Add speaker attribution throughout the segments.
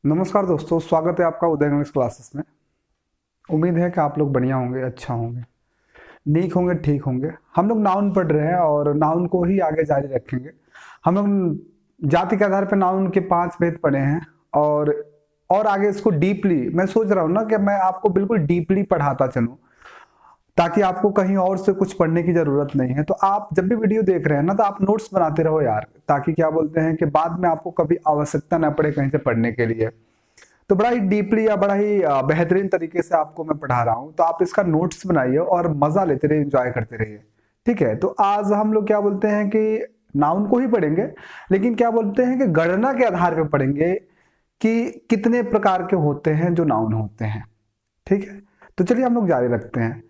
Speaker 1: नमस्कार दोस्तों, स्वागत है आपका उदय इंग्लिश क्लासेस में। उम्मीद है कि आप लोग बढ़िया होंगे, अच्छा होंगे, नीक होंगे, ठीक होंगे। हम लोग नाउन पढ़ रहे हैं और नाउन को ही आगे जारी रखेंगे। हम लोग जाति के आधार पर नाउन के 5 भेद पढ़े हैं और आगे इसको डीपली मैं सोच रहा हूँ ना कि मैं आपको बिल्कुल डीपली पढ़ाता चलूँ, ताकि आपको कहीं और से कुछ पढ़ने की जरूरत नहीं है। तो आप जब भी वीडियो देख रहे हैं ना, तो आप नोट्स बनाते रहो यार, ताकि क्या बोलते हैं कि बाद में आपको कभी आवश्यकता ना पड़े कहीं से पढ़ने के लिए। तो बड़ा ही डीपली या बड़ा ही बेहतरीन तरीके से आपको मैं पढ़ा रहा हूं, तो आप इसका नोट्स बनाइए और मजा लेते रहिए, एंजॉय करते रहिए। ठीक है, तो आज हम लोग क्या बोलते हैं कि नाउन को ही पढ़ेंगे, लेकिन क्या बोलते हैं कि गणना के आधार पर पढ़ेंगे कि कितने प्रकार के होते हैं जो नाउन होते हैं। ठीक है, तो चलिए हम लोग जारी रखते हैं।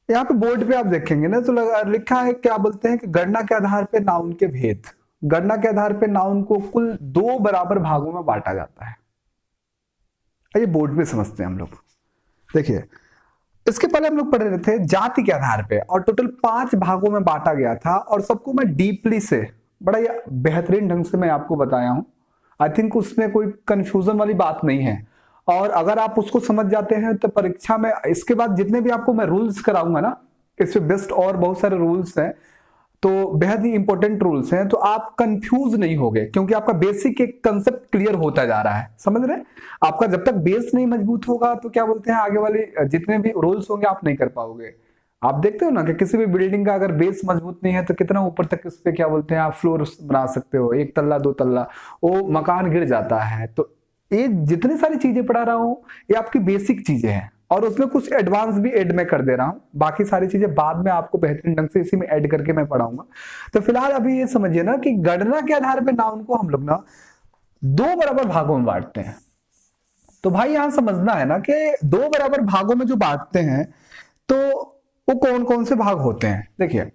Speaker 1: यहाँ पे बोर्ड पे आप देखेंगे ना, तो लिखा है क्या बोलते हैं कि गणना के आधार पे नाउन के भेद। गणना के आधार पे नाउन को कुल 2 बराबर भागों में बांटा जाता है। ये बोर्ड पे समझते हैं हम लोग। देखिए, इसके पहले हम लोग पढ़ रहे थे जाति के आधार पे, और टोटल 5 भागों में बांटा गया था, और सबको मैं डीपली से बड़ा ही बेहतरीन ढंग से मैं आपको बताया हूं। आई थिंक उसमें कोई कंफ्यूजन वाली बात नहीं है, और अगर आप उसको समझ जाते हैं तो परीक्षा में इसके बाद जितने भी आपको मैं रूल्स कराऊंगा ना, इसमें बेस्ट और बहुत सारे रूल्स हैं, तो बेहद ही इंपॉर्टेंट रूल्स हैं, तो आप कंफ्यूज नहीं होगे, क्योंकि आपका बेसिक एक कंसेप्ट क्लियर होता जा रहा है। समझ रहे हैं? आपका जब तक बेस नहीं मजबूत होगा तो क्या बोलते हैं आगे वाले जितने भी रूल्स होंगे आप नहीं कर पाओगे। आप देखते हो ना कि किसी भी बिल्डिंग का अगर बेस मजबूत नहीं है तो कितना ऊपर तक इस पे क्या बोलते हैं आप फ्लोर बना सकते हो, 1 तल्ला 2 तल्ला, वो मकान गिर जाता है। तो ये जितनी सारी चीजें पढ़ा रहा हूं ये आपकी बेसिक चीजें हैं, और उसमें कुछ एडवांस भी ऐड में कर दे रहा हूं। बाकी सारी चीजें बाद में आपको बेहतरीन ढंग से इसी में ऐड करके मैं पढ़ाऊंगा। तो फिलहाल अभी ये समझिए ना कि गणना के आधार पर नाउन को हम लोग ना 2 बराबर भागों में बांटते हैं। तो भाई यहां समझना है ना कि 2 बराबर भागों में जो बांटते हैं तो वो कौन कौन से भाग होते हैं। देखिए,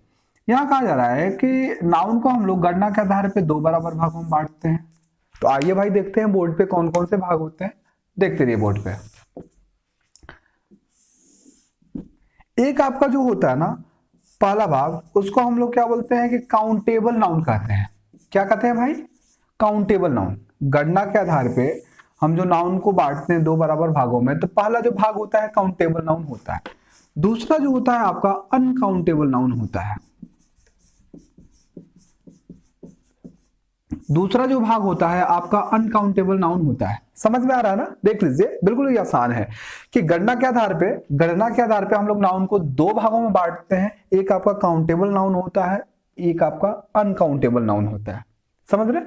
Speaker 1: यहां कहा जा रहा है कि नाउन को हम लोग गणना के आधार पर 2 बराबर भागों में बांटते हैं। तो आइए भाई देखते हैं बोर्ड पे कौन कौन से भाग होते हैं। देखते रहिए बोर्ड पे। एक आपका जो होता है ना पहला भाग, उसको हम लोग क्या बोलते हैं कि काउंटेबल नाउन कहते हैं। क्या कहते हैं भाई? Countable noun. गणना के आधार पे हम जो नाउन को बांटते हैं 2 बराबर भागों में, तो पहला जो भाग होता है काउंटेबल नाउन होता है। दूसरा जो होता है आपका अनकाउंटेबल नाउन होता है। दूसरा जो भाग होता है आपका अनकाउंटेबल नाउन होता है। समझ में आ रहा है ना? देख लीजिए, बिल्कुल ही आसान है कि गणना के आधार पे हम लोग नाउन को 2 भागों में बांटते हैं। एक आपका काउंटेबल नाउन होता है, एक आपका अनकाउंटेबल नाउन होता है। समझ रहे?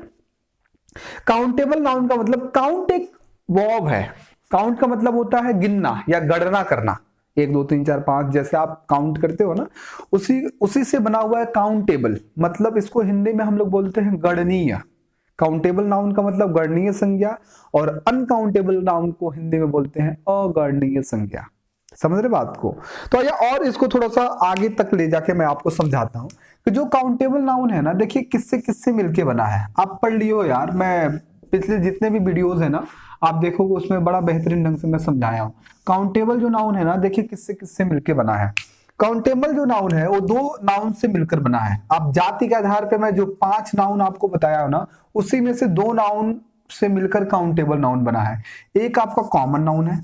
Speaker 1: काउंटेबल नाउन का मतलब, काउंट एक वर्ब है। काउंट का मतलब होता है गिनना या गणना करना। 1 2 3 4 5 जैसे आप काउंट करते हो ना, उसी से बना हुआ है काउंटेबल। मतलब इसको हिंदी में हम लोग बोलते हैं गणनीय। काउंटेबल नाउन का मतलब गणनीय संज्ञा, और अनकाउंटेबल नाउन को हिंदी में बोलते हैं अगणनीय संज्ञा। समझ रहे बात को? तो आइए और इसको थोड़ा सा आगे तक ले जाके मैं आपको समझाता हूं कि जो काउंटेबल नाउन है ना, देखिए किससे किससे मिलके बना है। आप पढ़ लियो यार, मैं पिछले जितने भी वीडियोस है ना आप देखोगे उसमें बड़ा बेहतरीन ढंग से मैं समझाया हूं। काउंटेबल जो नाउन है ना, देखिए किससे किससे मिलके बना है। काउंटेबल जो नाउन है वो 2 नाउन से मिलकर बना है। आप जाति के आधार पे मैं जो 5 नाउन आपको बताया हो ना, उसी में से 2 नाउन से मिलकर काउंटेबल नाउन बना है। एक आपका कॉमन नाउन है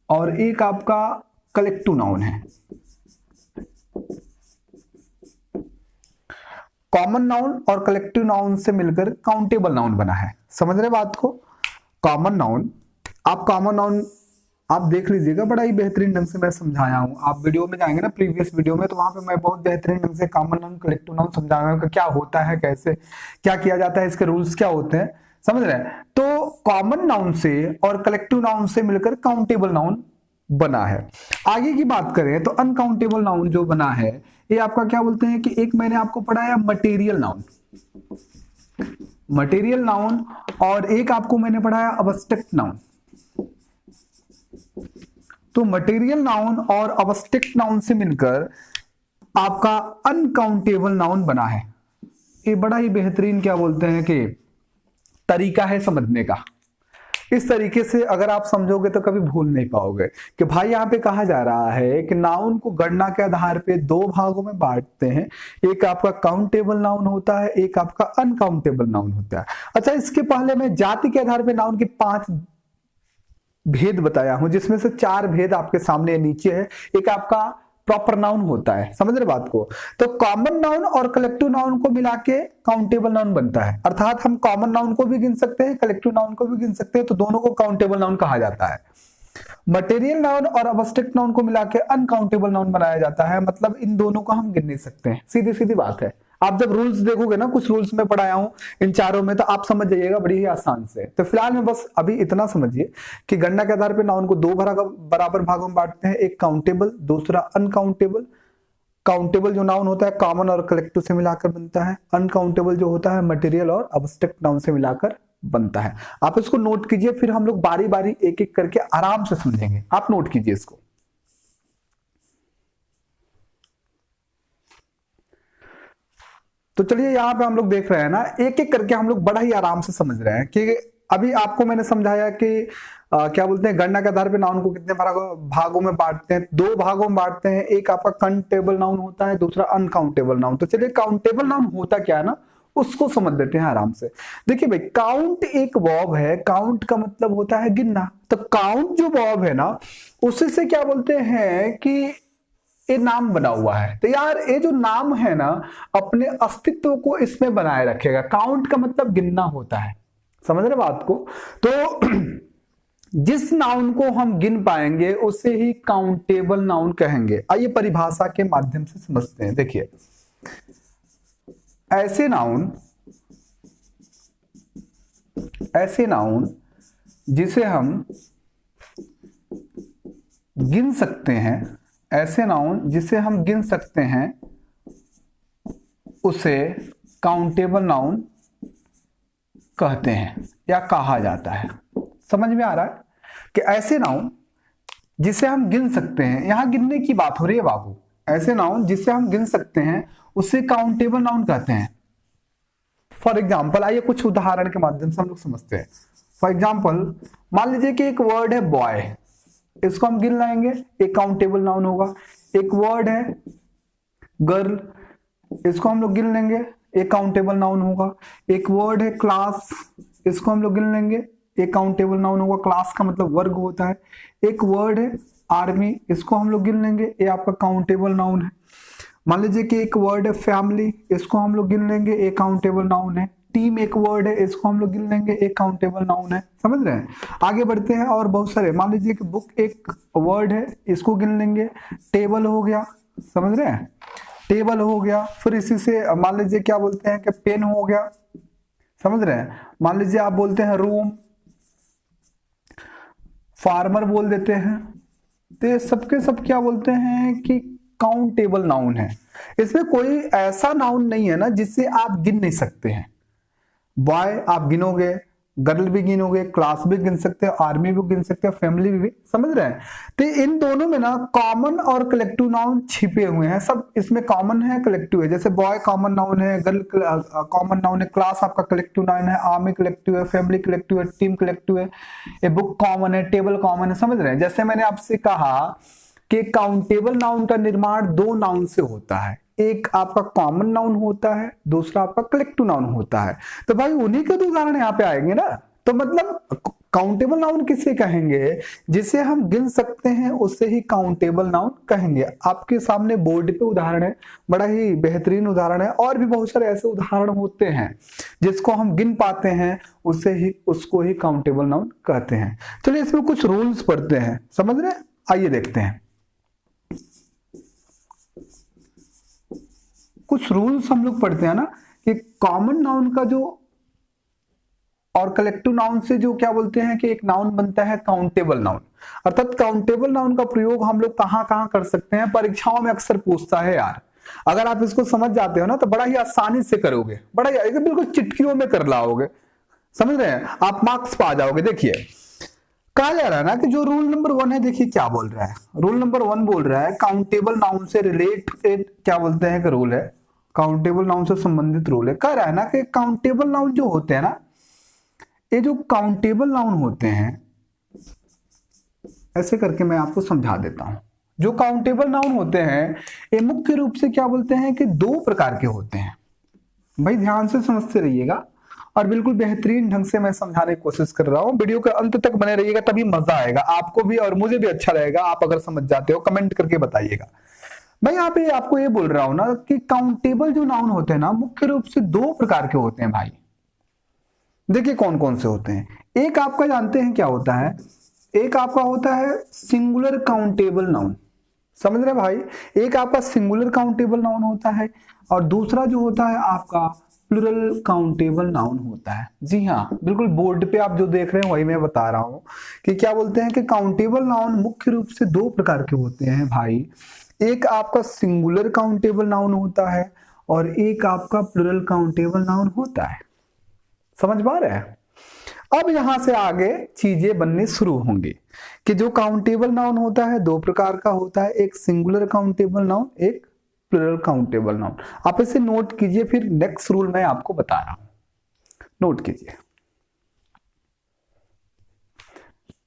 Speaker 1: और एक आपका कलेक्टिव नाउन है। कॉमन नाउन और कलेक्टिव नाउन से मिलकर काउंटेबल नाउन बना है। समझ रहे बात को? कॉमन नाउन आप देख लीजिएगा, बड़ा ही बेहतरीन ढंग से मैं समझाया हूं। आप वीडियो में जाएंगे ना, प्रीवियस वीडियो में, तो वहां पे मैं बहुत बेहतरीन ढंग से कॉमन नाउन कलेक्टिव नाउन समझाया हूं कि क्या होता है, कैसे क्या किया जाता है, इसके रूल्स क्या होते हैं। समझ रहे हैं? तो कॉमन नाउन से और कलेक्टिव नाउन से मिलकर काउंटेबल नाउन बना है। आगे की बात करें तो अनकाउंटेबल नाउन जो बना है, ये आपका क्या बोलते हैं कि एक मैंने आपको पढ़ाया मटेरियल नाउन, और एक आपको मैंने पढ़ाया अब्स्ट्रैक्ट नाउन। तो मटेरियल नाउन और अब्स्ट्रैक्ट नाउन से मिलकर आपका अनकाउंटेबल नाउन बना है। ये बड़ा ही बेहतरीन क्या बोलते हैं कि तरीका है समझने का। इस तरीके से अगर आप समझोगे तो कभी भूल नहीं पाओगे कि भाई यहाँ पे कहा जा रहा है कि नाउन को गणना के आधार पे दो भागों में बांटते हैं। एक आपका काउंटेबल नाउन होता है, एक आपका अनकाउंटेबल नाउन होता है। अच्छा, इसके पहले मैं जाति के आधार पे नाउन के 5 भेद बताया हूं, जिसमें से 4 भेद आपके सामने नीचे है। एक आपका प्रॉपर नाउन होता है, समझ रहे बात को। तो कॉमन नाउन और कलेक्टिव नाउन को मिला के काउंटेबल नाउन बनता है, अर्थात हम कॉमन नाउन को भी गिन सकते हैं, कलेक्टिव नाउन को भी गिन सकते हैं, तो दोनों को काउंटेबल नाउन कहा जाता है। मटेरियल नाउन और अब्स्ट्रैक्ट नाउन को मिला के अनकाउंटेबल नाउन बनाया जाता है, मतलब इन दोनों को हम गिन नहीं सकते हैं, सीधी सीधी बात है। आप जब रूल्स देखोगे ना, कुछ रूल्स में पढ़ाया हूं इन चारों में, तो आप समझ जाइएगा बड़ी ही आसान से। तो फिलहाल में बस अभी इतना समझिए कि गणना के आधार पर नाउन को 2 बराबर भागों में बांटते हैं, एक काउंटेबल, दूसरा अनकाउंटेबल। काउंटेबल जो नाउन होता है कॉमन और कलेक्टिव से मिलाकर बनता है, अनकाउंटेबल जो होता है मटेरियल और अब्स्ट्रैक्ट नाउन से मिलाकर बनता है। आप इसको नोट कीजिए, फिर हम लोग बारी बारी एक एक करके आराम से समझेंगे। आप नोट कीजिए इसको। तो चलिए यहां पे हम लोग देख रहे हैं ना, एक एक करके हम लोग बड़ा ही आराम से समझ रहे हैं कि अभी आपको मैंने समझाया कि क्या बोलते हैं, गणना के आधार पे नाउन को कितने भागों में बांटते हैं। 2 भागों में बांटते हैं, एक आपका काउंटेबल नाउन होता है, दूसरा अनकाउंटेबल नाउन। तो चलिए काउंटेबल नाउन होता क्या है ना, उसको समझ लेते हैं आराम से। देखिए भाई, काउंट एक वर्ब है, काउंट का मतलब होता है गिनना। तो काउंट जो वर्ब है ना, उसी से क्या बोलते हैं कि ये नाम बना हुआ है। तो यार ये जो नाम है ना, अपने अस्तित्व को इसमें बनाए रखेगा। काउंट का मतलब गिनना होता है, समझ रहे बात को। तो जिस नाउन को हम गिन पाएंगे उसे ही काउंटेबल नाउन कहेंगे। आइए परिभाषा के माध्यम से समझते हैं। देखिए, ऐसे नाउन जिसे हम गिन सकते हैं, ऐसे नाउन जिसे हम गिन सकते हैं उसे काउंटेबल नाउन कहते हैं या कहा जाता है। समझ में आ रहा है कि ऐसे नाउन जिसे हम गिन सकते हैं, यहां गिनने की बात हो रही है बाबू। ऐसे नाउन जिसे हम गिन सकते हैं उसे काउंटेबल नाउन कहते हैं। फॉर एग्जाम्पल, आइए कुछ उदाहरण के माध्यम से हम लोग समझते हैं। फॉर एग्जाम्पल, मान लीजिए कि एक वर्ड है बॉय, इसको हम गिन लाएंगे, एक काउंटेबल नाउन होगा। एक वर्ड है गर्ल, इसको हम लोग गिन लेंगे, एक काउंटेबल नाउन होगा। एक वर्ड है क्लास, इसको हम लोग गिन लेंगे, एक काउंटेबल नाउन होगा। क्लास का मतलब वर्ग होता है। एक वर्ड है आर्मी, इसको हम लोग गिन लेंगे, ये आपका काउंटेबल नाउन है। मान लीजिए कि एक वर्ड है फैमिली, इसको हम लोग गिन लेंगे, एक काउंटेबल नाउन है। टीम एक वर्ड है, इसको हम लोग गिन लेंगे, एक काउंटेबल नाउन है। समझ रहे हैं? आगे बढ़ते हैं और बहुत सारे, मान लीजिए कि बुक एक वर्ड है, इसको गिन लेंगे। टेबल हो गया, समझ रहे हैं, टेबल हो गया। फिर इसी से मान लीजिए क्या बोलते हैं कि पेन हो गया, समझ रहे हैं। मान लीजिए आप बोलते हैं रूम, फार्मर बोल देते हैं। तो ये सबके सब क्या बोलते हैं कि काउंटेबल नाउन है। इसमें कोई ऐसा नाउन नहीं है ना जिससे आप गिन नहीं सकते हैं। बॉय आप गिनोगे, गर्ल भी गिनोगे, क्लास भी गिन सकते हो, आर्मी भी गिन सकते हो, फैमिली भी, समझ रहे हैं। तो इन दोनों में ना कॉमन और कलेक्टिव नाउन छिपे हुए हैं। सब इसमें कॉमन है, कलेक्टिव है। जैसे बॉय कॉमन नाउन है, गर्ल कॉमन नाउन है, क्लास आपका कलेक्टिव नाउन है, आर्मी कलेक्टिव है, फैमिली कलेक्टिव है, टीम कलेक्टिव है, ये बुक कॉमन है, टेबल कॉमन है। समझ रहे हैं? जैसे मैंने आपसे कहा कि काउंटेबल नाउन का निर्माण 2 नाउन से होता है, एक आपका कॉमन नाउन होता है, दूसरा आपका कलेक्टिव नाउन होता है। तो भाई उन्हीं के तो उदाहरण यहाँ पे आएंगे ना। तो मतलब काउंटेबल नाउन किसे कहेंगे? जिसे हम गिन सकते हैं उसे ही काउंटेबल नाउन कहेंगे। आपके सामने बोर्ड पे उदाहरण है, बड़ा ही बेहतरीन उदाहरण है। और भी बहुत सारे ऐसे उदाहरण होते हैं जिसको हम गिन पाते हैं, उसको ही काउंटेबल नाउन कहते हैं। चलिए इसमें कुछ रूल्स पढ़ते हैं, समझ रहे हैं? आइए देखते हैं। कुछ रूल्स हम लोग पढ़ते हैं ना कि कॉमन नाउन का जो और कलेक्टिव नाउन से जो क्या बोलते हैं कि एक नाउन बनता है काउंटेबल नाउन। अर्थात काउंटेबल नाउन का प्रयोग हम लोग कहां कहां कर सकते हैं, परीक्षाओं में अक्सर पूछता है यार। अगर आप इसको समझ जाते हो ना तो बड़ा ही आसानी से करोगे, बड़ा ही बिल्कुल चिटकियों में कर लाओगे, समझ रहे हैं? आप मार्क्स पा जाओगे। देखिए कहा जा रहा है ना कि जो रूल नंबर 1 है, देखिए क्या बोल रहा है। रूल नंबर 1 बोल रहा है काउंटेबल नाउन से रिलेटेड क्या बोलते हैं कि रूल है, काउंटेबल नाउन से संबंधित रूल है। कह रहा है ना कि काउंटेबल नाउन जो होते हैं ना, ये जो काउंटेबल नाउन होते हैं, ऐसे करके मैं आपको समझा देता हूं। जो काउंटेबल नाउन होते हैं ये मुख्य रूप से क्या बोलते हैं कि दो प्रकार के होते हैं। भाई ध्यान से समझते रहिएगा और बिल्कुल बेहतरीन ढंग से मैं समझाने की कोशिश कर रहा हूं। वीडियो के अंत तक बने रहिएगा, तभी मजा आएगा आपको भी और मुझे भी अच्छा रहेगा। आप अगर समझ जाते हो कमेंट करके बताइएगा। मैं यहाँ पे आपको ये बोल रहा हूं ना कि काउंटेबल जो नाउन होते हैं ना मुख्य रूप से दो प्रकार के होते हैं भाई। देखिए कौन कौन से होते हैं। एक आपका जानते हैं क्या होता है, एक आपका होता है सिंगुलर काउंटेबल नाउन। समझ रहे भाई, एक आपका सिंगुलर काउंटेबल नाउन होता है और दूसरा जो होता है आपका प्लुरल काउंटेबल नाउन होता है। जी हाँ, बिल्कुल बोर्ड पे आप जो देख रहे हैं वही मैं बता रहा हूं कि क्या बोलते हैं कि काउंटेबल नाउन मुख्य रूप से दो प्रकार के होते हैं भाई। एक आपका सिंगुलर काउंटेबल नाउन होता है और एक आपका प्लुरल काउंटेबल नाउन होता है। समझ पा रहे हैं? अब यहां से आगे चीजें बननी शुरू होंगी कि जो काउंटेबल नाउन होता है दो प्रकार का होता है, एक सिंगुलर काउंटेबल नाउन, एक प्लुरल काउंटेबल नाउन। आप इसे नोट कीजिए, फिर नेक्स्ट रूल मैं आपको बता रहा हूं, नोट कीजिए।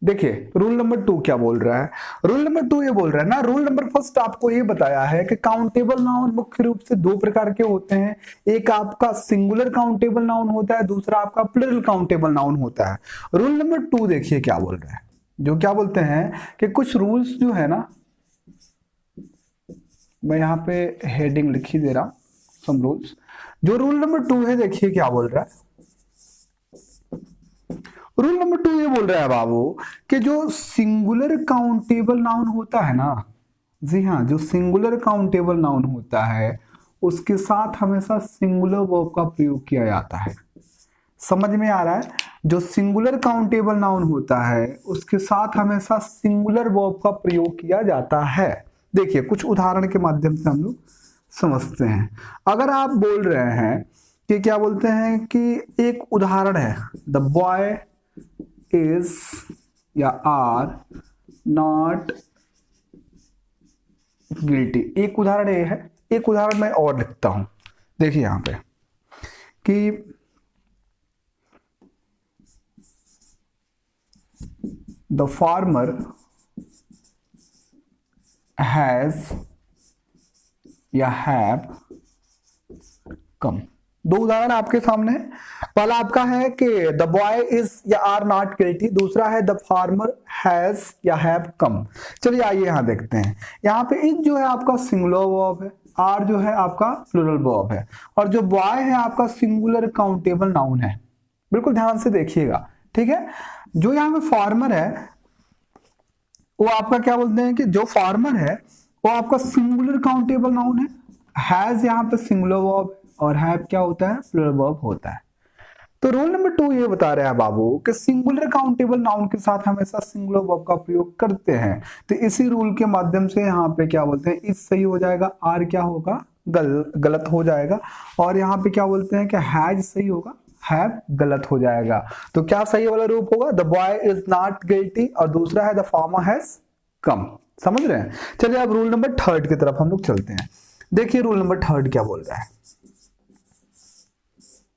Speaker 1: देखिए रूल नंबर 2 क्या बोल रहा है। रूल नंबर 2 ये बोल रहा है ना, रूल नंबर फर्स्ट आपको ये बताया है कि काउंटेबल नाउन मुख्य रूप से दो प्रकार के होते हैं। एक आपका सिंगुलर काउंटेबल नाउन होता है, दूसरा आपका प्लुरल काउंटेबल नाउन होता है। रूल नंबर 2 देखिए क्या बोल रहा है, जो क्या बोलते हैं कि कुछ रूल्स जो है ना, मैं यहाँ पे हेडिंग लिख ही दे रहा हूं, सम रूल्स। जो रूल नंबर 2 है देखिए क्या बोल रहा है। रूल नंबर 2 ये बोल रहा है बाबू कि जो सिंगुलर काउंटेबल नाउन होता है ना, जी हाँ, जो सिंगुलर काउंटेबल नाउन होता है उसके साथ हमेशा सिंगुलर वर्ब का प्रयोग किया जाता है। समझ में आ रहा है? जो सिंगुलर काउंटेबल नाउन होता है उसके साथ हमेशा सिंगुलर वर्ब का प्रयोग किया जाता है। देखिए कुछ उदाहरण के माध्यम से हम लोग समझते हैं। अगर आप बोल रहे हैं कि क्या बोलते हैं कि एक उदाहरण है, द बॉय इज या आर नॉट गिल्टी। एक उदाहरण ये है, एक उदाहरण मैं और लिखता हूं। देखिए यहां पे कि द फार्मर हैज या हैव कम। दो उदाहरण आपके सामने है। पहला आपका है कि द बॉय इज या आर नॉट गिल्टी, दूसरा है द फार्मर हैज या हैव कम। चलिए आइए यहां देखते हैं। यहाँ पे इज जो है आपका सिंगुलर वर्ब है, आर जो है आपका प्लुरल वर्ब है और जो बॉय है आपका सिंगुलर काउंटेबल नाउन है। बिल्कुल ध्यान से देखिएगा, ठीक है। जो यहाँ पे फार्मर है वो आपका क्या बोलते हैं कि जो फार्मर है वो आपका सिंगुलर काउंटेबल नाउन है, हैज यहाँ पे सिंगुलर वर्ब और हैव क्या होता है, प्लुरल वर्ब होता है। तो रूल नंबर 2 ये बता रहा है बाबू कि सिंगुलर काउंटेबल नाउन के साथ हमेशा सिंगुलर वर्ब का प्रयोग करते हैं। तो इसी रूल के माध्यम से यहाँ पे क्या बोलते हैं, इज सही हो जाएगा, आर क्या होगा, गलत हो जाएगा और यहाँ पे क्या बोलते हैं कि हैज सही होगा, हैव गलत हो जाएगा। तो क्या सही वाला रूप होगा, the boy is not guilty और दूसरा है द फार्मर हैज कम। समझ रहे हैं? चलिए अब रूल नंबर 3 की तरफ हम लोग चलते हैं। देखिए रूल नंबर 3 क्या बोल रहा है।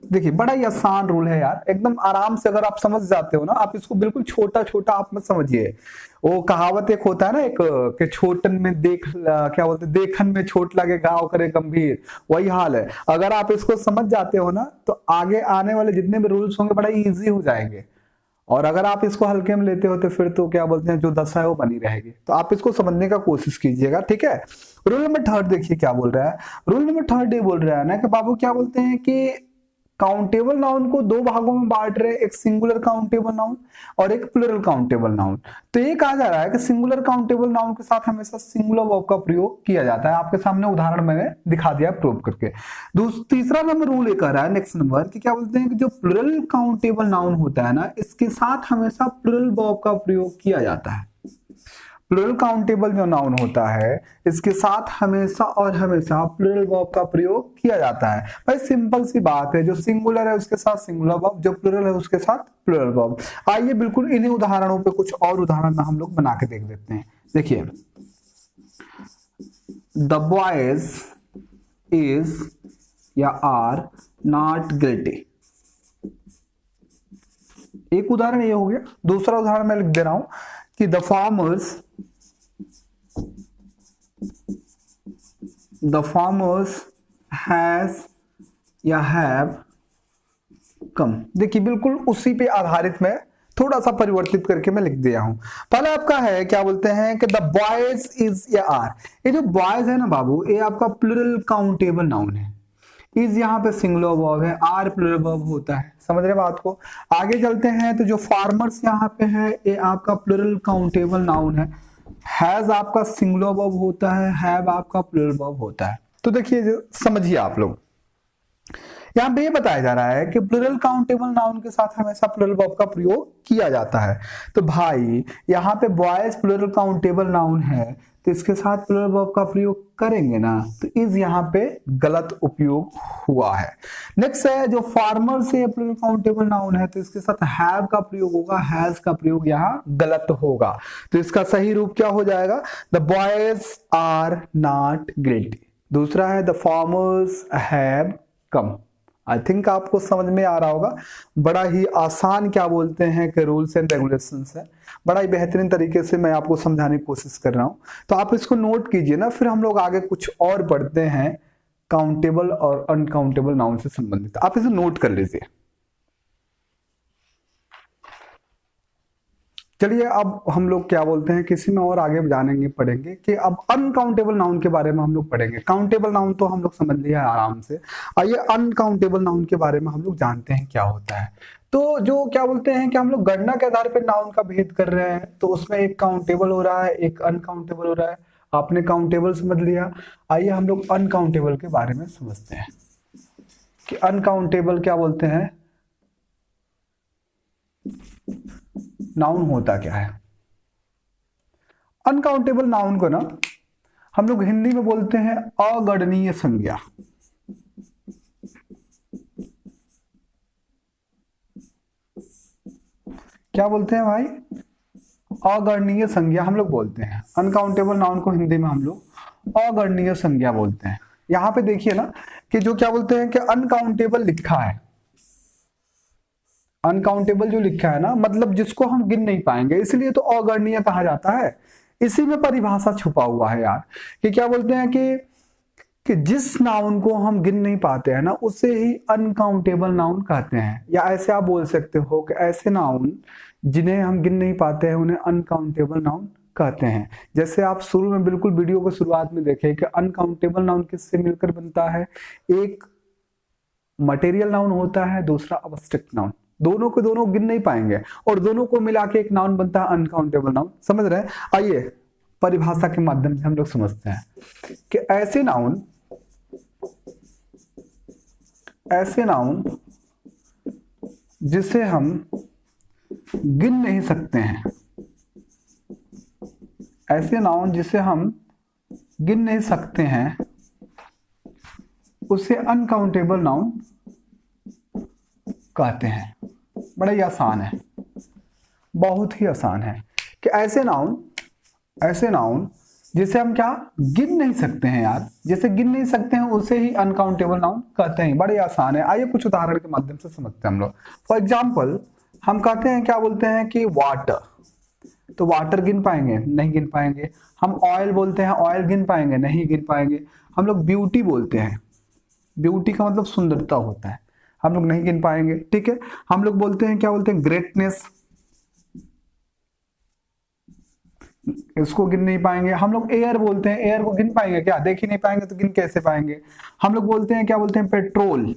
Speaker 1: देखिए बड़ा ही आसान रूल है यार, एकदम आराम से अगर आप समझ जाते हो ना, आप इसको बिल्कुल छोटा छोटा आप मत समझिए। वो कहावत एक होता है ना, एक कि छोटन में क्या बोलते हैं, देखन में छोट लगे गाँव करे गंभीर, वही हाल है। अगर आप इसको समझ जाते हो ना तो आगे आने वाले जितने भी रूल्स होंगे बड़ा इजी हो जाएंगे और अगर आप इसको हल्के में लेते हो तो फिर तो क्या बोलते हैं जो दशा है वो बनी रहेगी। तो आप इसको समझने का कोशिश कीजिएगा, ठीक है। रूल नंबर 3 देखिए क्या बोल रहा है। रूल नंबर 3 ये बोल रहा है ना कि बाबू क्या बोलते हैं कि काउंटेबल नाउन को दो भागों में बांट रहे, एक सिंगुलर काउंटेबल नाउन और एक प्लुरल काउंटेबल नाउन। तो ये कहा जा रहा है कि सिंगुलर काउंटेबल नाउन के साथ हमेशा सिंगुलर वर्ब का प्रयोग किया जाता है। आपके सामने उदाहरण मैंने दिखा दिया प्रूव करके। तीसरा नंबर रूल ये कह रहा है, नेक्स्ट नंबर, कि क्या बोलते हैं कि जो प्लुरल काउंटेबल नाउन होता है ना, इसके साथ हमेशा प्लुरल वर्ब का प्रयोग किया जाता है। प्लुरल काउंटेबल जो नाउन होता है इसके साथ हमेशा और हमेशा प्लुरल वर्ब का प्रयोग किया जाता है। भाई सिंपल सी बात है, जो सिंगुलर है उसके साथ सिंगुलर वर्ब, जो प्लुरल है उसके साथ प्लुरल वर्ब। आइए बिल्कुल इन्हीं उदाहरणों पे कुछ और उदाहरण हम लोग बना के देख लेते हैं। देखिए द बॉयज इज या आर नॉट गिल्टी। एक उदाहरण ये हो गया। दूसरा उदाहरण मैं लिख दे रहा हूं कि द फार्मर्स हैज या हैव कम। देखिए बिल्कुल उसी पे आधारित मैं थोड़ा सा परिवर्तित करके मैं लिख दिया हूं। पहले आपका है क्या बोलते हैं कि द बॉयज इज या आर। ये जो बॉयज है ना बाबू, ये आपका प्लूरल काउंटेबल नाउन है। इज यहाँ पे सिंगुलर वर्ब है, आर प्लूरल वर्ब होता है। समझ रहे बात को? आगे चलते हैं तो जो फार्मर्स यहाँ पे है ये आपका प्लूरल काउंटेबल नाउन है। हैज आपका सिंगुलर वर्ब होता है, हैव आपका प्लूरल वर्ब होता है। तो देखिए समझिए आप लोग, यहाँ पे ये बताया जा रहा है कि प्लूरल काउंटेबल नाउन के साथ हमेशा प्लूरल वर्ब का प्रयोग किया जाता है। तो भाई यहाँ पे बॉयज प्लूरल काउंटेबल नाउन है तो इसके साथ प्लूरल वर्ब का प्रयोग करेंगे ना, तो इज यहाँ पे गलत उपयोग हुआ है। नेक्स्ट है जो फार्मर से प्लूरल काउंटेबल नाउन है तो इसके साथ हैव का प्रयोग होगा, हैज का प्रयोग यहाँ गलत होगा। तो इसका सही रूप क्या हो जाएगा? The boys are not guilty. दूसरा है the farmers have come. I think आपको समझ में आ रहा होगा। बड़ा ही आसान क्या बोलते हैं कि रूल्स एंड रेगुलेशंस है। बड़ा ही बेहतरीन तरीके से मैं आपको समझाने की कोशिश कर रहा हूं, तो आप इसको नोट कीजिए ना। फिर हम लोग आगे कुछ और पढ़ते हैं काउंटेबल और अनकाउंटेबल नाउन से संबंधित। आप इसे नोट कर लीजिए। चलिए अब हम लोग क्या बोलते हैं किसी में और आगे जानेंगे, पढ़ेंगे कि अब अनकाउंटेबल नाउन के बारे में हम लोग पढ़ेंगे। काउंटेबल नाउन तो हम लोग समझ लिया आराम से। आइए अनकाउंटेबल नाउन के बारे में हम लोग जानते हैं क्या होता है। तो जो क्या बोलते हैं कि हम लोग गणना के आधार पर नाउन का भेद कर रहे हैं, तो उसमें एक काउंटेबल हो रहा है, एक अनकाउंटेबल हो रहा है। आपने काउंटेबल समझ लिया, आइए हम लोग अनकाउंटेबल के बारे में समझते हैं कि अनकाउंटेबल क्या बोलते हैं, नाउन होता क्या है। अनकाउंटेबल नाउन को ना हम लोग हिंदी में बोलते हैं अगणनीय संज्ञा। क्या बोलते हैं भाई? अगणनीय संज्ञा हम लोग बोलते हैं। अनकाउंटेबल नाउन को हिंदी में हम लोग अगणनीय संज्ञा बोलते हैं। यहां पे देखिए ना कि जो क्या बोलते हैं कि अनकाउंटेबल लिखा है, अनकाउंटेबल जो लिखा है ना, मतलब जिसको हम गिन नहीं पाएंगे, इसलिए तो अगणनीय कहा जाता है। इसी में परिभाषा छुपा हुआ है यार कि क्या बोलते हैं कि जिस नाउन को हम गिन नहीं पाते हैं ना, उसे ही अनकाउंटेबल नाउन कहते हैं। या ऐसे आप बोल सकते हो कि ऐसे नाउन जिन्हें हम गिन नहीं पाते हैं उन्हें अनकाउंटेबल नाउन कहते हैं। जैसे आप शुरू में बिल्कुल वीडियो को शुरुआत में देखें कि अनकाउंटेबल नाउन किससे मिलकर बनता है? एक मटेरियल नाउन होता है, दूसरा अब्स्ट्रैक्ट नाउन। दोनों को दोनों गिन नहीं पाएंगे और दोनों को मिला के एक नाउन बनता है अनकाउंटेबल नाउन। समझ रहे हैं? आइए परिभाषा के माध्यम से हम लोग समझते हैं कि ऐसे नाउन जिसे हम गिन नहीं सकते हैं, ऐसे नाउन जिसे हम गिन नहीं सकते हैं उसे अनकाउंटेबल नाउन कहते हैं। बड़ा ही आसान है, बहुत ही आसान है कि ऐसे नाउन जिसे हम क्या गिन नहीं सकते हैं यार, जिसे गिन नहीं सकते हैं उसे ही अनकाउंटेबल नाउन कहते हैं। बड़े आसान है। आइए कुछ उदाहरण के माध्यम से समझते हैं हम लोग। फॉर एग्जाम्पल हम कहते हैं क्या बोलते हैं कि वाटर, तो वाटर गिन पाएंगे? नहीं गिन पाएंगे। हम ऑयल बोलते हैं, ऑयल गिन पाएंगे? नहीं गिन पाएंगे। हम लोग ब्यूटी बोलते हैं, ब्यूटी का मतलब सुंदरता होता है, हम लोग नहीं गिन पाएंगे। ठीक है। हम लोग बोलते हैं क्या बोलते हैं ग्रेटनेस, इसको गिन नहीं पाएंगे। हम लोग एयर बोलते हैं, एयर को गिन पाएंगे क्या? देख ही नहीं पाएंगे तो गिन कैसे पाएंगे। हम लोग बोलते हैं क्या बोलते हैं पेट्रोल,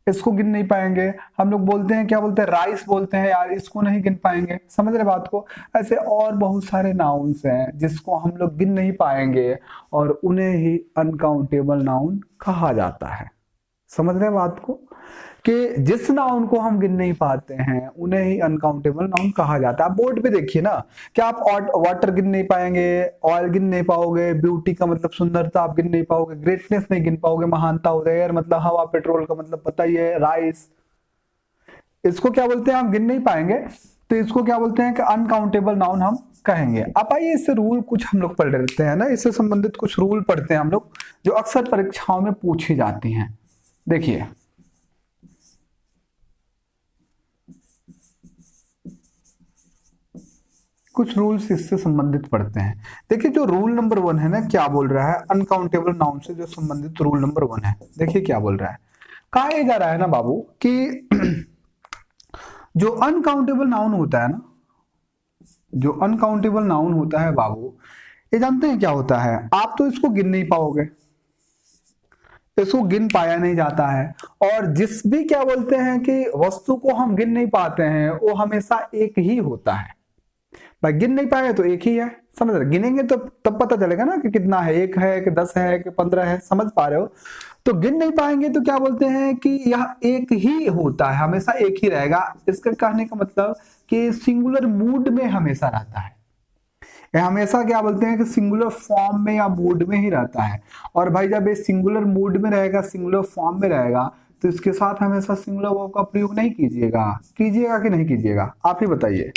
Speaker 1: इसको गिन नहीं पाएंगे। हम लोग बोलते हैं क्या बोलते हैं राइस बोलते हैं यार, इसको नहीं गिन पाएंगे। समझ रहे बात को? ऐसे और बहुत सारे नाउन्स हैं जिसको हम लोग गिन नहीं पाएंगे और उन्हें ही अनकाउंटेबल नाउन कहा जाता है। समझ रहे बात को कि जिस नाउन को हम गिन नहीं पाते हैं उन्हें ही अनकाउंटेबल नाउन कहा जाता है। आप बोर्ड पे देखिए ना कि आप वाटर गिन नहीं पाएंगे, ऑयल गिन नहीं पाओगे, ब्यूटी का मतलब सुंदरता आप गिन नहीं पाओगे, ग्रेटनेस नहीं गिन पाओगे, महानता हो, एयर मतलब हवा, पेट्रोल का मतलब पता ही है, राइस, इसको क्या बोलते हैं हम गिन नहीं पाएंगे, तो इसको क्या बोलते हैं कि अनकाउंटेबल नाउन हम कहेंगे। अब आइए इससे रूल कुछ हम लोग पढ़ लेते हैं ना, इससे संबंधित कुछ रूल पढ़ते हैं हम लोग जो अक्सर परीक्षाओं में पूछी जाती हैं। देखिए कुछ रूल्स इससे संबंधित पढ़ते हैं। देखिए जो रूल नंबर 1 है ना, क्या बोल रहा है, अनकाउंटेबल नाउन से जो संबंधित रूल नंबर 1 है, देखिए क्या बोल रहा है। कहा यह जा रहा है ना बाबू कि जो अनकाउंटेबल नाउन होता है ना, जो अनकाउंटेबल नाउन होता है बाबू, ये जानते हैं क्या होता है, आप तो इसको गिन नहीं पाओगे, इसको गिन पाया नहीं जाता है। और जिस भी क्या बोलते हैं कि वस्तु को हम गिन नहीं पाते हैं वो हमेशा एक ही होता है। भाई गिन नहीं पाए तो एक ही है, समझ रहे, गिनेंगे तो तब पता चलेगा ना कि कितना है, 1 है कि 10 है कि 15 है, समझ पा रहे हो। तो गिन नहीं पाएंगे तो क्या बोलते हैं कि यह एक ही होता है, हमेशा एक ही रहेगा। इसका कहने का मतलब कि सिंगुलर मूड में हमेशा रहता है, यह हमेशा क्या बोलते हैं कि सिंगुलर फॉर्म में या मूड में ही रहता है। और भाई जब ये सिंगुलर मूड में रहेगा, सिंगुलर फॉर्म में रहेगा, तो इसके साथ हमेशा सिंगुलर वर्ब का प्रयोग नहीं कीजिएगा। कीजिएगा कि नहीं कीजिएगा, आप ही बताइए,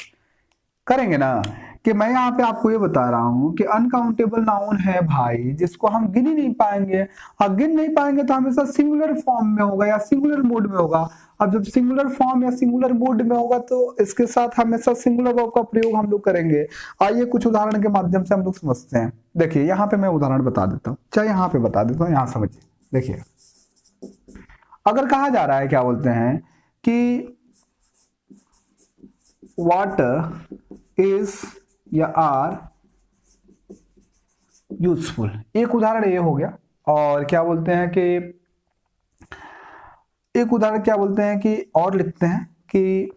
Speaker 1: करेंगे ना। कि मैं यहाँ पे आपको ये बता रहा हूं कि अनकाउंटेबल नाउन है भाई जिसको हम गिन ही नहीं पाएंगे। हाँ, गिन नहीं पाएंगे तो हमेशा सिंगुलर फॉर्म में होगा या सिंगुलर मूड में होगा। अब जब सिंगुलर फॉर्म या सिंगुलर मूड में होगा तो इसके साथ हमेशा सिंगुलर वर्ब का प्रयोग हम लोग करेंगे। आइए कुछ उदाहरण के माध्यम से हम लोग समझते हैं। देखिए यहाँ पे मैं उदाहरण बता देता हूँ, चाहे यहाँ पे बता देता हूँ, यहाँ समझिए। देखिए अगर कहा जा रहा है क्या बोलते हैं कि वाटर इज या आर यूजफुल, एक उदाहरण ये हो गया। और क्या बोलते हैं कि एक उदाहरण क्या बोलते हैं कि और लिखते हैं कि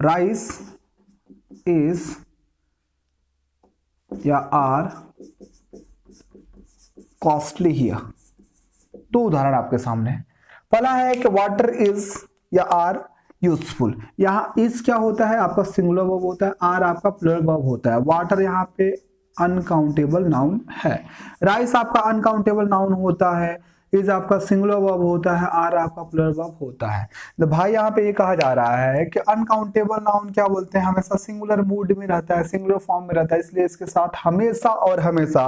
Speaker 1: राइस इज या आर कॉस्टली हियर। दो उदाहरण आपके सामने है। पहला है कि वाटर इज या आर यूजफुल, यहाँ इज क्या होता है आपका सिंगुलर वर्ब होता है, आर आपका प्लूरल वर्ब होता है। वाटर यहाँ पे अनकाउंटेबल नाउन है, राइस आपका अनकाउंटेबल नाउन होता है, इज आपका सिंगुलर वर्ब होता है, आर आपका प्लूरल वर्ब होता है। तो भाई यहाँ पे ये कहा जा रहा है कि अनकाउंटेबल नाउन क्या बोलते हैं, हमेशा सिंगुलर मूड में रहता है, सिंगुलर फॉर्म में रहता है, इसलिए इसके साथ हमेशा और हमेशा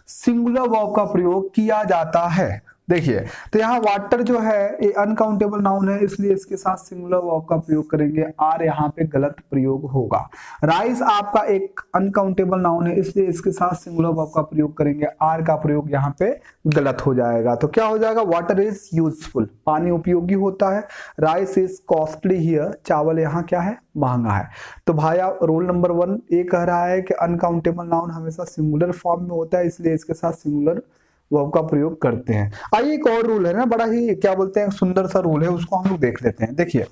Speaker 1: सिंगुलर वर्ब का प्रयोग किया जाता है। देखिए तो यहाँ वाटर जो है ये अनकाउंटेबल नाउन है, इसलिए इसके साथ सिंगुलर वर्ब का प्रयोग करेंगे, आर यहाँ पे गलत प्रयोग होगा। राइस आपका एक अनकाउंटेबल नाउन है, इसलिए इसके साथ सिंगुलर वर्ब का प्रयोग करेंगे, आर का प्रयोग यहाँ पे गलत हो जाएगा। तो क्या हो जाएगा, वाटर इज यूजफुल, पानी उपयोगी होता है। राइस इज कॉस्टली हियर, चावल यहाँ क्या है, महंगा है। तो भाई रूल नंबर 1 ये कह रहा है कि अनकाउंटेबल नाउन हमेशा सिंगुलर फॉर्म में होता है, इसलिए इसके साथ सिंगुलर वर्ब का प्रयोग करते हैं। आइए एक और रूल है ना, बड़ा ही क्या बोलते हैं सुंदर सा रूल है, उसको हम लोग देख लेते हैं। देखिए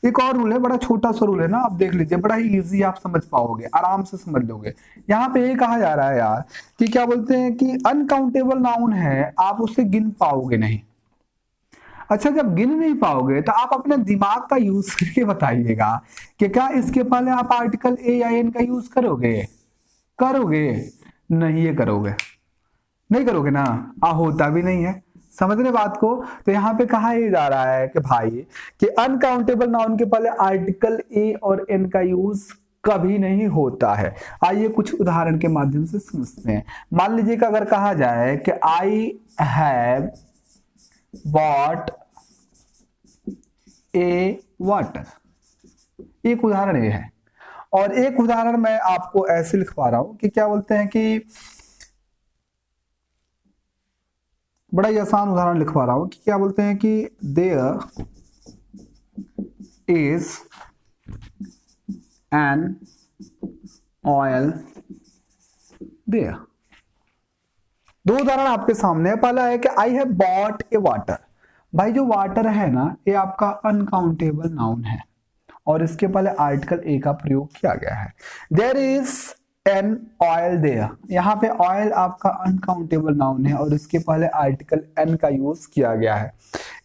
Speaker 1: एक और रूल है, बड़ा छोटा सा रूल है ना, आप देख लीजिए, बड़ा ही इजी, आप समझ पाओगे, आराम से समझ लोगे। यहाँ पे ये कहा जा रहा है यार कि क्या बोलते हैं कि अनकाउंटेबल नाउन है, आप उसे गिन पाओगे नहीं। अच्छा, जब गिन नहीं पाओगे तो आप अपने दिमाग का यूज करके बताइएगा कि क्या इसके पहले आप आर्टिकल ए या एन का यूज करोगे? करोगे? नहीं, ये करोगे नहीं, करोगे ना, होता भी नहीं है। समझ रहे बात को। तो यहाँ पे कहा ही जा रहा है कि भाई कि अनकाउंटेबल नाउन के पहले आर्टिकल ए और एन का यूज कभी नहीं होता है। आइए कुछ उदाहरण के माध्यम से समझते हैं। मान लीजिए कि अगर कहा जाए कि I have bought a water, एक उदाहरण ये है। और एक उदाहरण मैं आपको ऐसे लिखवा रहा हूं कि क्या बोलते हैं कि बड़ा ही आसान उदाहरण लिखवा रहा हूं कि क्या बोलते हैं कि there is an oil there. दो उदाहरण आपके सामने है। पहला है कि I have bought a water. भाई जो वाटर है ना, ये आपका अनकाउंटेबल नाउन है और इसके पहले आर्टिकल ए का प्रयोग किया गया है। There is an oil there, यहाँ पे ऑयल आपका अनकाउंटेबल नाउन है और इसके पहले आर्टिकल एन का यूज किया गया है।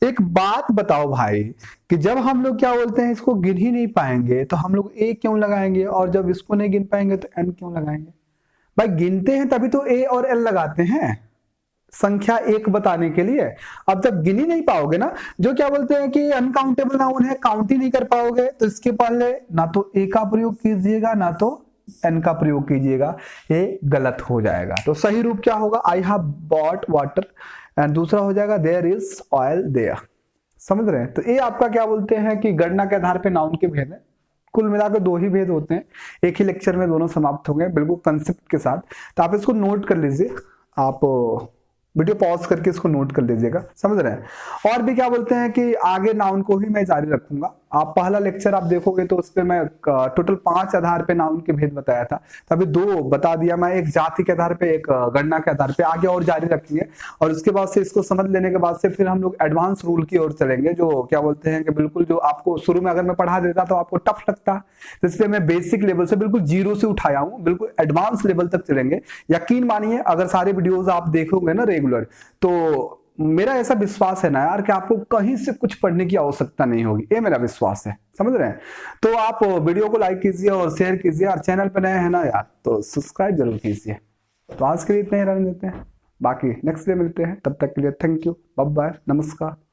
Speaker 1: एक बात बताओ भाई कि जब हम लोग क्या बोलते हैं इसको गिन ही नहीं पाएंगे तो हम लोग ए क्यों लगाएंगे, और जब इसको नहीं गिन पाएंगे तो एन क्यों लगाएंगे? भाई गिनते हैं तभी तो ए और एल लगाते हैं, संख्या एक बताने के लिए। अब जब गिन ही नहीं पाओगे ना, जो क्या बोलते हैं कि अनकाउंटेबल नाउन है, काउंट ही नहीं कर पाओगे, तो इसके पहले ना तो ए का प्रयोग कीजिएगा ना तो एन का प्रयोग कीजिएगा, ये गलत हो जाएगा। तो सही रूप क्या होगा, आई हैव बॉट वाटर, एंड दूसरा हो जाएगा देयर इज ऑयल देयर। समझ रहे हैं? तो ये आपका क्या बोलते हैं कि गणना के आधार पे नाउन के भेद है, कुल मिलाकर 2 ही भेद होते हैं, एक ही लेक्चर में दोनों समाप्त हो गए बिल्कुल कंसेप्ट के साथ। तो आप इसको नोट कर लीजिए, आप वीडियो पॉज करके इसको नोट कर लीजिएगा, समझ रहे हैं। और भी क्या बोलते हैं कि आगे नाउन को ही मैं जारी रखूंगा। आप पहला लेक्चर आप देखोगे तो उस पर मैं टोटल 5 आधार पे नाउन के भेद बताया था, तभी 2 बता दिया मैं, एक जाति के आधार पे, एक गणना के आधार पे। आगे और जारी रखेंगे और उसके बाद से इसको समझ लेने के बाद से फिर हम लोग एडवांस रूल की ओर चलेंगे, जो क्या बोलते हैं कि बिल्कुल जो आपको शुरू में अगर मैं पढ़ा देता तो आपको टफ लगता, तो इसलिए मैं बेसिक लेवल से बिल्कुल जीरो से उठाया हूं, बिल्कुल एडवांस लेवल तक चलेंगे। यकीन मानिए अगर सारे वीडियोज आप देखोगे ना रेगुलर, तो मेरा ऐसा विश्वास है ना यार कि आपको कहीं से कुछ पढ़ने की आवश्यकता नहीं होगी, ये मेरा विश्वास है, समझ रहे हैं। तो आप वीडियो को लाइक कीजिए और शेयर कीजिए, और चैनल पे नए हैं ना यार तो सब्सक्राइब जरूर कीजिए। तो आज के लिए इतना ही रहने देते हैं, बाकी नेक्स्ट डे मिलते हैं, तब तक के लिए थैंक यू, बाय बाय, नमस्कार।